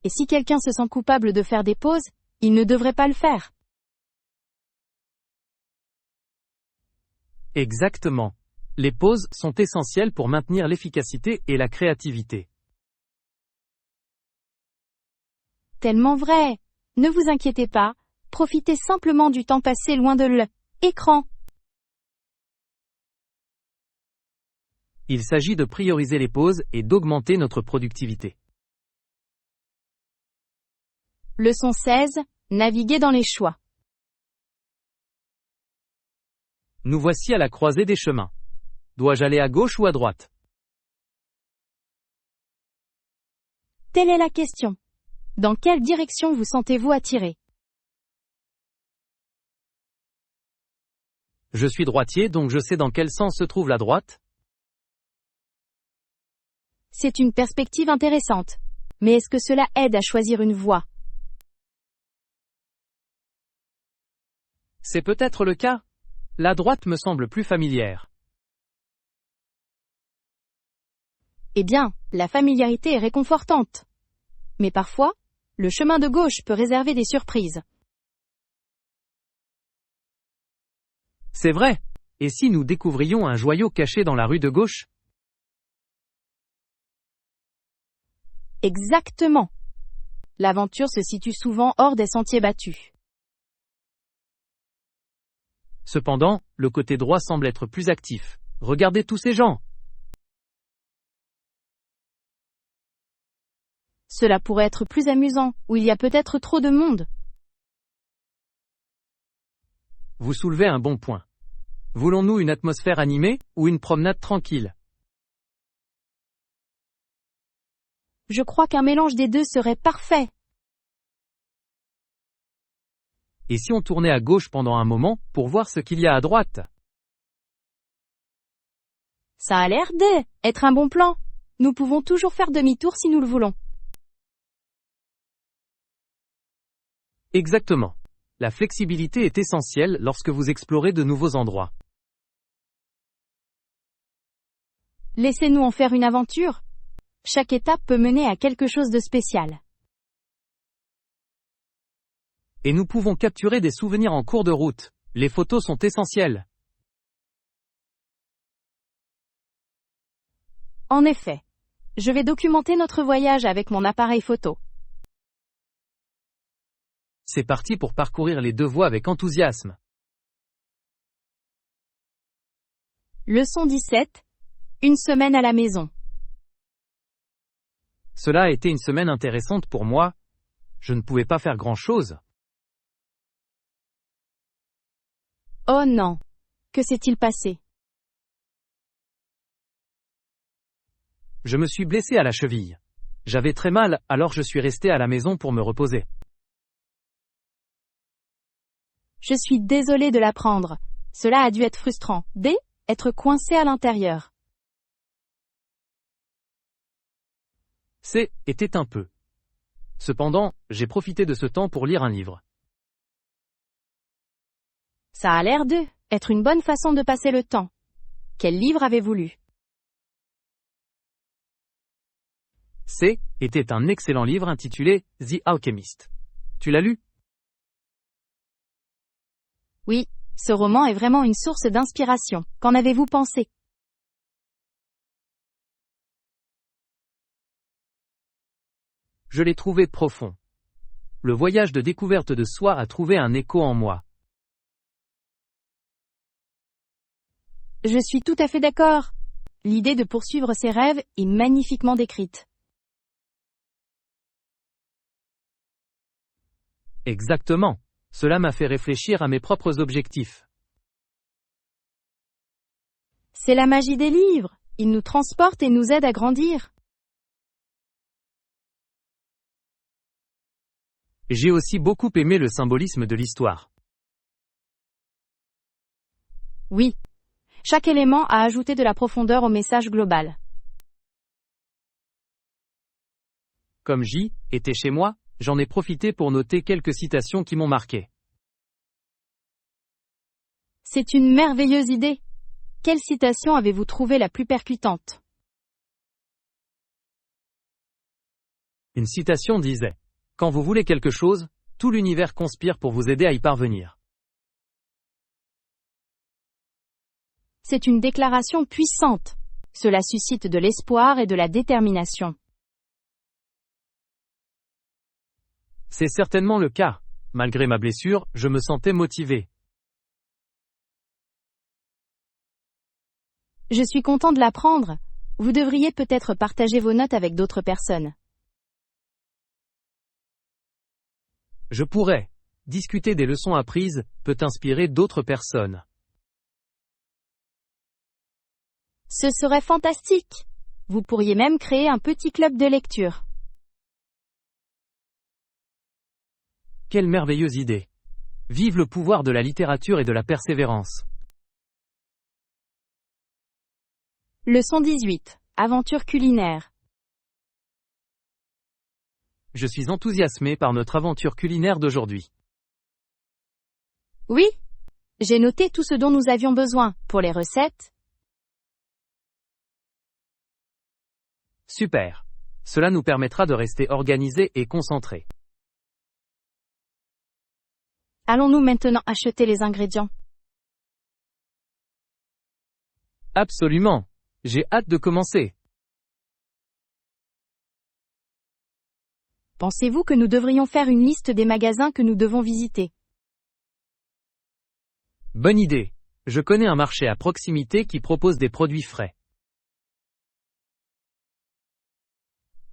Et si quelqu'un se sent coupable de faire des pauses, il ne devrait pas le faire. Exactement. Les pauses sont essentielles pour maintenir l'efficacité et la créativité. Tellement vrai. Ne vous inquiétez pas, profitez simplement du temps passé loin de l'écran. Il s'agit de prioriser les pauses et d'augmenter notre productivité. Leçon 16. Naviguer dans les choix. Nous voici à la croisée des chemins. Dois-je aller à gauche ou à droite? Telle est la question. Dans quelle direction vous sentez-vous attiré? Je suis droitier donc je sais dans quel sens se trouve la droite. C'est une perspective intéressante. Mais est-ce que cela aide à choisir une voie? C'est peut-être le cas. La droite me semble plus familière. Eh bien, la familiarité est réconfortante. Mais parfois, le chemin de gauche peut réserver des surprises. C'est vrai. Et si nous découvrions un joyau caché dans la rue de gauche? Exactement. L'aventure se situe souvent hors des sentiers battus. Cependant, le côté droit semble être plus actif. Regardez tous ces gens. Cela pourrait être plus amusant, où il y a peut-être trop de monde. Vous soulevez un bon point. Voulons-nous une atmosphère animée, ou une promenade tranquille? Je crois qu'un mélange des deux serait parfait. Et si on tournait à gauche pendant un moment, pour voir ce qu'il y a à droite? Ça a l'air d'être un bon plan. Nous pouvons toujours faire demi-tour si nous le voulons. Exactement. La flexibilité est essentielle lorsque vous explorez de nouveaux endroits. Laissez-nous en faire une aventure. Chaque étape peut mener à quelque chose de spécial. Et nous pouvons capturer des souvenirs en cours de route. Les photos sont essentielles. En effet. Je vais documenter notre voyage avec mon appareil photo. C'est parti pour parcourir les deux voies avec enthousiasme. Leçon 17. Une semaine à la maison. Cela a été une semaine intéressante pour moi. Je ne pouvais pas faire grand-chose. Oh non. Que s'est-il passé? Je me suis blessé à la cheville. J'avais très mal, alors je suis resté à la maison pour me reposer. Je suis désolé de l'apprendre. Cela a dû être frustrant. D. Être coincé à l'intérieur. C. Était un peu. Cependant, j'ai profité de ce temps pour lire un livre. Ça a l'air de être une bonne façon de passer le temps. Quel livre avez-vous lu? C. Était un excellent livre intitulé The Alchemist. Tu l'as lu? Oui, ce roman est vraiment une source d'inspiration. Qu'en avez-vous pensé? Je l'ai trouvé profond. Le voyage de découverte de soi a trouvé un écho en moi. Je suis tout à fait d'accord. L'idée de poursuivre ses rêves est magnifiquement décrite. Exactement. Cela m'a fait réfléchir à mes propres objectifs. C'est la magie des livres. Ils nous transportent et nous aident à grandir. J'ai aussi beaucoup aimé le symbolisme de l'histoire. Oui. Chaque élément a ajouté de la profondeur au message global. Comme J était chez moi, j'en ai profité pour noter quelques citations qui m'ont marqué. C'est une merveilleuse idée. Quelle citation avez-vous trouvé la plus percutante? Une citation disait : « Quand vous voulez quelque chose, tout l'univers conspire pour vous aider à y parvenir. » C'est une déclaration puissante. Cela suscite de l'espoir et de la détermination. C'est certainement le cas. Malgré ma blessure, je me sentais motivé. Je suis content de l'apprendre. Vous devriez peut-être partager vos notes avec d'autres personnes. Je pourrais. Discuter des leçons apprises peut inspirer d'autres personnes. Ce serait fantastique. Vous pourriez même créer un petit club de lecture. Quelle merveilleuse idée. Vive le pouvoir de la littérature et de la persévérance. Leçon 18. Aventure culinaire. Je suis enthousiasmé par notre aventure culinaire d'aujourd'hui. Oui. J'ai noté tout ce dont nous avions besoin pour les recettes. Super. Cela nous permettra de rester organisés et concentrés. Allons-nous maintenant acheter les ingrédients? Absolument. J'ai hâte de commencer. Pensez-vous que nous devrions faire une liste des magasins que nous devons visiter? Bonne idée. Je connais un marché à proximité qui propose des produits frais.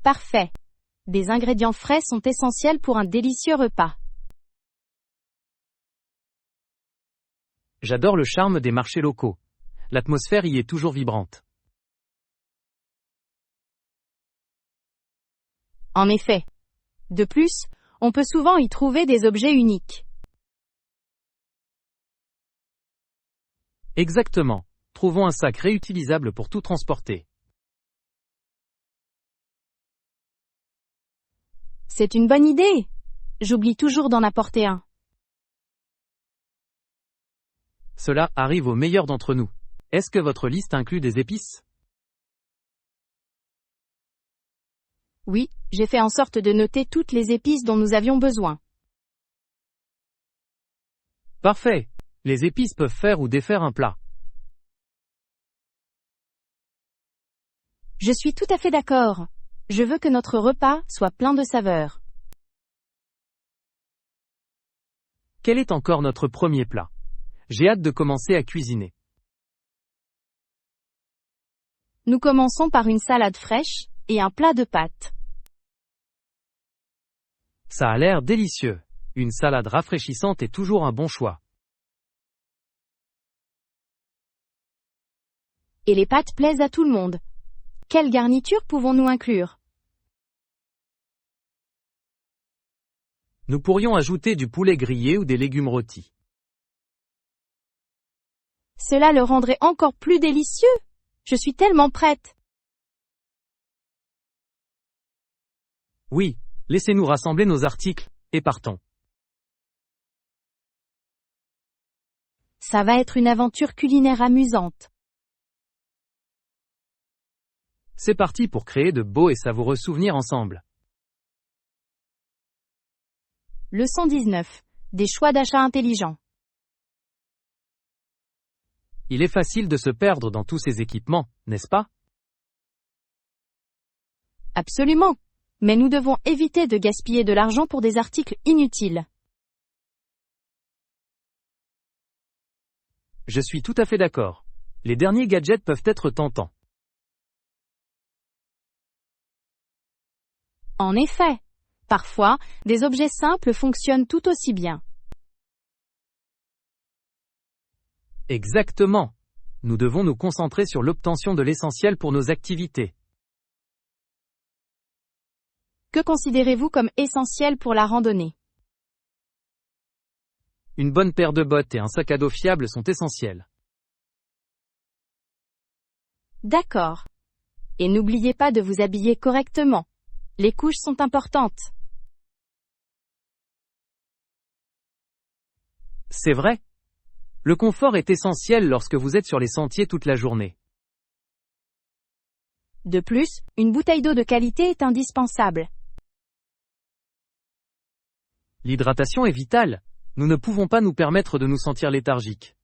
Parfait. Des ingrédients frais sont essentiels pour un délicieux repas. J'adore le charme des marchés locaux. L'atmosphère y est toujours vibrante. En effet. De plus, on peut souvent y trouver des objets uniques. Exactement. Trouvons un sac réutilisable pour tout transporter. C'est une bonne idée. J'oublie toujours d'en apporter un. Cela arrive aux meilleurs d'entre nous. Est-ce que votre liste inclut des épices? Oui, j'ai fait en sorte de noter toutes les épices dont nous avions besoin. Parfait. Les épices peuvent faire ou défaire un plat. Je suis tout à fait d'accord. Je veux que notre repas soit plein de saveurs. Quel est encore notre premier plat? J'ai hâte de commencer à cuisiner. Nous commençons par une salade fraîche et un plat de pâtes. Ça a l'air délicieux. Une salade rafraîchissante est toujours un bon choix. Et les pâtes plaisent à tout le monde. Quelle garniture pouvons-nous inclure? Nous pourrions ajouter du poulet grillé ou des légumes rôtis. Cela le rendrait encore plus délicieux. Je suis tellement prête. Oui, laissez-nous rassembler nos articles, et partons. Ça va être une aventure culinaire amusante. C'est parti pour créer de beaux et savoureux souvenirs ensemble. Leçon 19. Des choix d'achat intelligents. Il est facile de se perdre dans tous ces équipements, n'est-ce pas? Absolument. Mais nous devons éviter de gaspiller de l'argent pour des articles inutiles. Je suis tout à fait d'accord. Les derniers gadgets peuvent être tentants. En effet. Parfois, des objets simples fonctionnent tout aussi bien. Exactement. Nous devons nous concentrer sur l'obtention de l'essentiel pour nos activités. Que considérez-vous comme essentiel pour la randonnée? Une bonne paire de bottes et un sac à dos fiable sont essentiels. D'accord. Et n'oubliez pas de vous habiller correctement. Les couches sont importantes. C'est vrai. Le confort est essentiel lorsque vous êtes sur les sentiers toute la journée. De plus, une bouteille d'eau de qualité est indispensable. L'hydratation est vitale. Nous ne pouvons pas nous permettre de nous sentir léthargiques.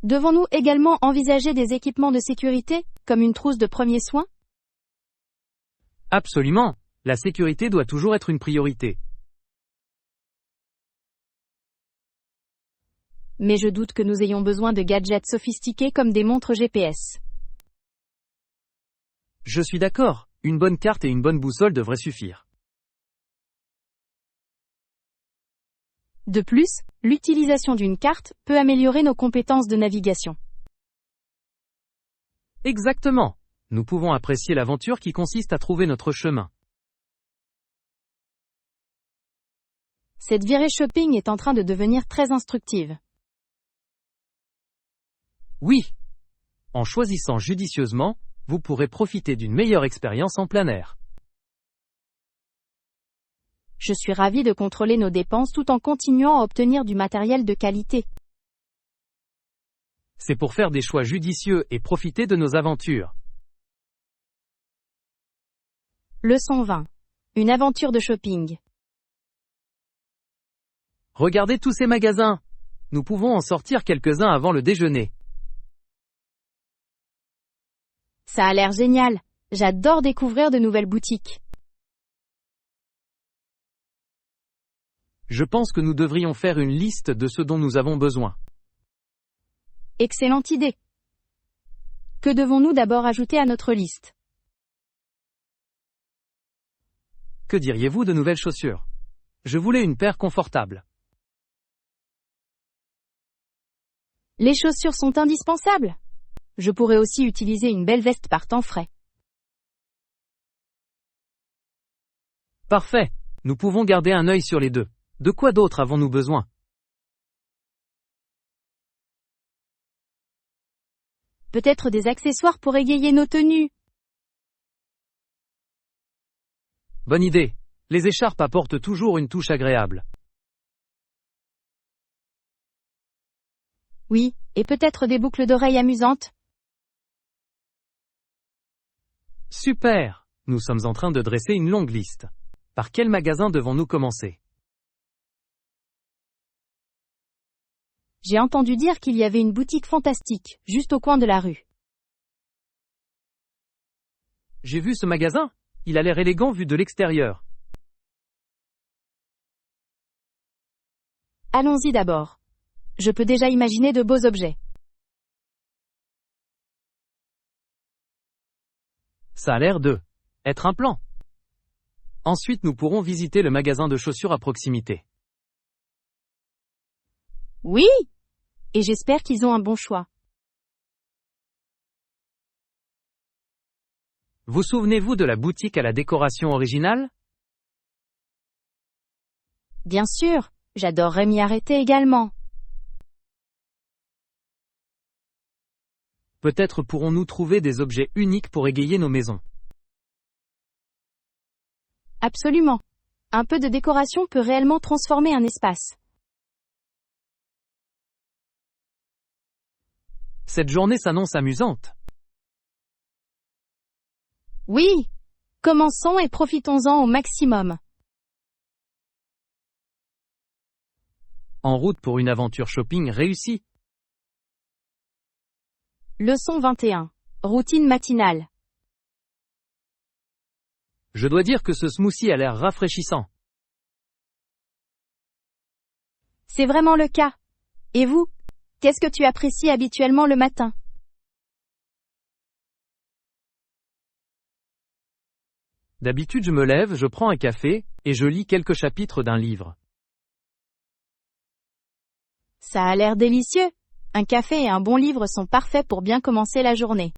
Devons-nous également envisager des équipements de sécurité, comme une trousse de premiers soins? Absolument. La sécurité doit toujours être une priorité. Mais je doute que nous ayons besoin de gadgets sophistiqués comme des montres GPS. Je suis d'accord. Une bonne carte et une bonne boussole devraient suffire. De plus, l'utilisation d'une carte peut améliorer nos compétences de navigation. Exactement. Nous pouvons apprécier l'aventure qui consiste à trouver notre chemin. Cette virée shopping est en train de devenir très instructive. Oui. En choisissant judicieusement, vous pourrez profiter d'une meilleure expérience en plein air. Je suis ravie de contrôler nos dépenses tout en continuant à obtenir du matériel de qualité. C'est pour faire des choix judicieux et profiter de nos aventures. Leçon 20. Une aventure de shopping. Regardez tous ces magasins. Nous pouvons en sortir quelques-uns avant le déjeuner. Ça a l'air génial. J'adore découvrir de nouvelles boutiques. Je pense que nous devrions faire une liste de ce dont nous avons besoin. Excellente idée. Que devons-nous d'abord ajouter à notre liste? Que diriez-vous de nouvelles chaussures? Je voulais une paire confortable. Les chaussures sont indispensables. Je pourrais aussi utiliser une belle veste par temps frais. Parfait. Nous pouvons garder un œil sur les deux. De quoi d'autre avons-nous besoin? Peut-être des accessoires pour égayer nos tenues. Bonne idée. Les écharpes apportent toujours une touche agréable. Oui, et peut-être des boucles d'oreilles amusantes. Super. Nous sommes en train de dresser une longue liste. Par quel magasin devons-nous commencer? J'ai entendu dire qu'il y avait une boutique fantastique, juste au coin de la rue. J'ai vu ce magasin. Il a l'air élégant vu de l'extérieur. Allons-y d'abord. Je peux déjà imaginer de beaux objets. Ça a l'air de être un plan. Ensuite, nous pourrons visiter le magasin de chaussures à proximité. Oui! et j'espère qu'ils ont un bon choix. Vous souvenez-vous de la boutique à la décoration originale? Bien sûr, j'adorerais m'y arrêter également. Peut-être pourrons-nous trouver des objets uniques pour égayer nos maisons. Absolument. Un peu de décoration peut réellement transformer un espace. Cette journée s'annonce amusante. Oui! Commençons et profitons-en au maximum. En route pour une aventure shopping réussie. Leçon 21. Routine matinale. Je dois dire que ce smoothie a l'air rafraîchissant. C'est vraiment le cas. Et vous? Qu'est-ce que tu apprécies habituellement le matin? D'habitude je me lève, je prends un café, et je lis quelques chapitres d'un livre. Ça a l'air délicieux. Un café et un bon livre sont parfaits pour bien commencer la journée.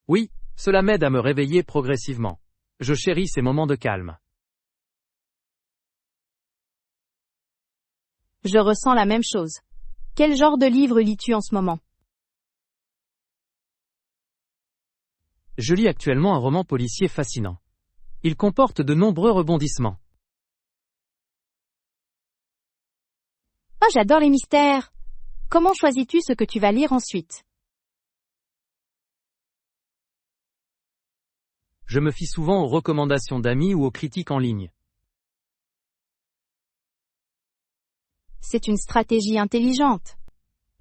Oui, cela m'aide à me réveiller progressivement. Je chéris ces moments de calme. Je ressens la même chose. Quel genre de livre lis-tu en ce moment? Je lis actuellement un roman policier fascinant. Il comporte de nombreux rebondissements. Oh, j'adore les mystères. Comment choisis-tu ce que tu vas lire ensuite? Je me fie souvent aux recommandations d'amis ou aux critiques en ligne. C'est une stratégie intelligente.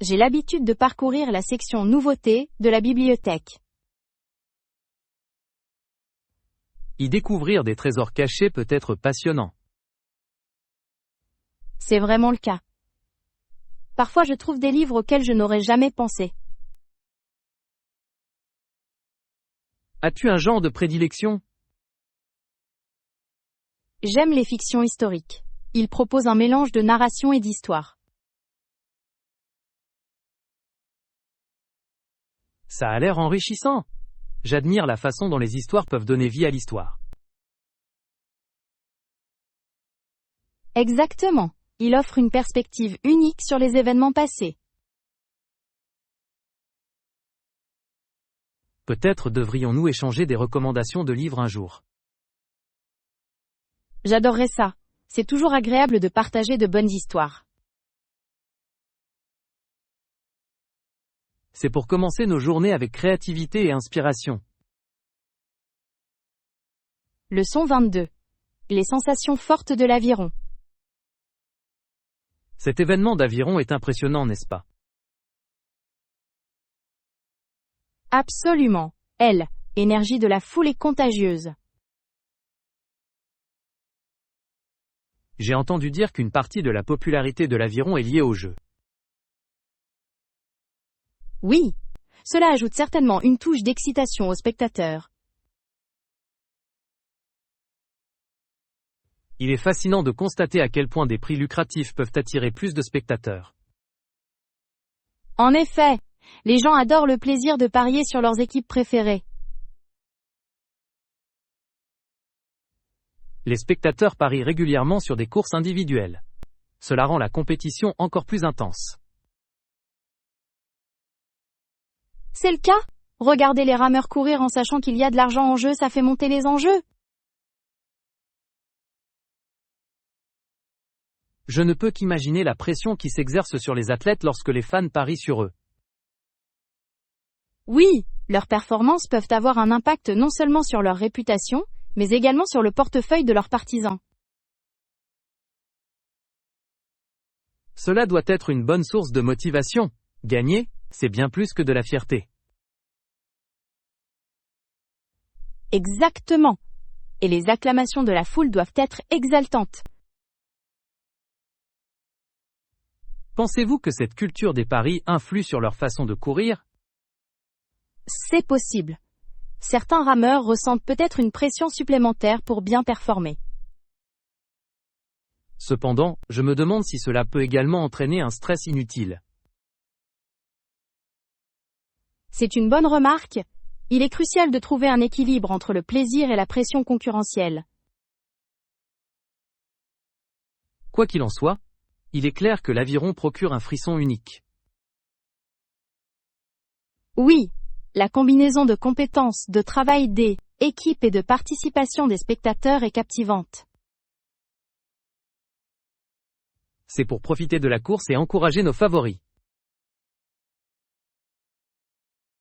J'ai l'habitude de parcourir la section nouveautés de la bibliothèque. Y découvrir des trésors cachés peut être passionnant. C'est vraiment le cas. Parfois je trouve des livres auxquels je n'aurais jamais pensé. As-tu un genre de prédilection? J'aime les fictions historiques. Ils proposent un mélange de narration et d'histoire. Ça a l'air enrichissant. J'admire la façon dont les histoires peuvent donner vie à l'histoire. Exactement. Il offre une perspective unique sur les événements passés. Peut-être devrions-nous échanger des recommandations de livres un jour. J'adorerais ça. C'est toujours agréable de partager de bonnes histoires. C'est pour commencer nos journées avec créativité et inspiration. Leçon 22. Les sensations fortes de l'aviron. Cet événement d'aviron est impressionnant, n'est-ce pas? Absolument. Énergie de la foule est contagieuse. J'ai entendu dire qu'une partie de la popularité de l'aviron est liée au jeu. Oui. Cela ajoute certainement une touche d'excitation aux spectateurs. Il est fascinant de constater à quel point des prix lucratifs peuvent attirer plus de spectateurs. En effet, les gens adorent le plaisir de parier sur leurs équipes préférées. Les spectateurs parient régulièrement sur des courses individuelles. Cela rend la compétition encore plus intense. C'est le cas? Regarder les rameurs courir en sachant qu'il y a de l'argent en jeu, ça fait monter les enjeux. Je ne peux qu'imaginer la pression qui s'exerce sur les athlètes lorsque les fans parient sur eux. Oui, leurs performances peuvent avoir un impact non seulement sur leur réputation, mais également sur le portefeuille de leurs partisans. Cela doit être une bonne source de motivation. Gagner, c'est bien plus que de la fierté. Exactement. Et les acclamations de la foule doivent être exaltantes. Pensez-vous que cette culture des paris influe sur leur façon de courir? C'est possible. Certains rameurs ressentent peut-être une pression supplémentaire pour bien performer. Cependant, je me demande si cela peut également entraîner un stress inutile. C'est une bonne remarque. Il est crucial de trouver un équilibre entre le plaisir et la pression concurrentielle. Quoi qu'il en soit, il est clair que l'aviron procure un frisson unique. Oui, la combinaison de compétences, de travail des équipes et de participation des spectateurs est captivante. C'est pour profiter de la course et encourager nos favoris.